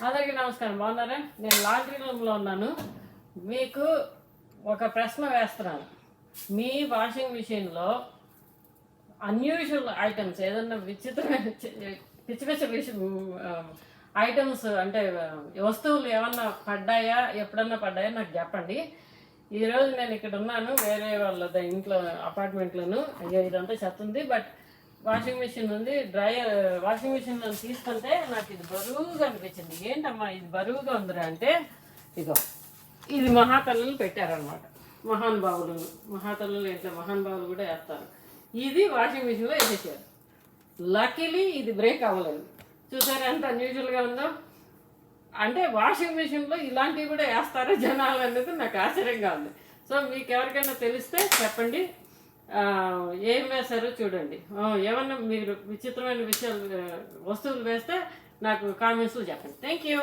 అందరికీ నమస్కారం. బాగున్నారా? నేను లాండ్రీ రూమ్లో ఉన్నాను. మీకు ఒక ప్రశ్న వేస్తున్నాను. మీ వాషింగ్ మిషన్లో అన్యూజువల్ ఐటమ్స్ ఏదన్నా విచిత్రమైన పిచ్చి పిచ్చి ఐటమ్స్ అంటే వస్తువులు ఏమన్నా పడ్డాయా, ఎప్పుడన్నా పడ్డాయా నాకు చెప్పండి. ఈరోజు నేను ఇక్కడ ఉన్నాను వేరే వాళ్ళ ఇంట్లో అపార్ట్మెంట్లోను. అయ్యో ఇదంతా చెత్త ఉంది, బట్ వాషింగ్ మిషన్ ఉంది. వాషింగ్ మిషన్లో తీసుకుంటే నాకు ఇది బరువుగా అనిపించింది. ఏంటమ్మా ఇది బరువుగా ఉందిరా అంటే, ఇదో ఇది మహాతల్లులు పెట్టారనమాట. మహాతల్లులు ఇంట్లో మహానుభావులు కూడా వేస్తారు. ఇది వాషింగ్ మిషన్లో వేసేసారు. లక్కీలీ ఇది బ్రేక్ అవ్వలేదు. చూసారా ఎంత అన్యూజువల్గా ఉందో. అంటే వాషింగ్ మిషన్లో ఇలాంటివి కూడా వేస్తారా జనాలు అనేది నాకు ఆశ్చర్యంగా ఉంది. సో మీకు ఎవరికైనా తెలిస్తే చెప్పండి, ఏం వేస్తారో చూడండి. ఏమన్నా మీరు విచిత్రమైన వస్తువులు వేస్తే నాకు కామెంట్స్లో చెప్పండి. Thank you.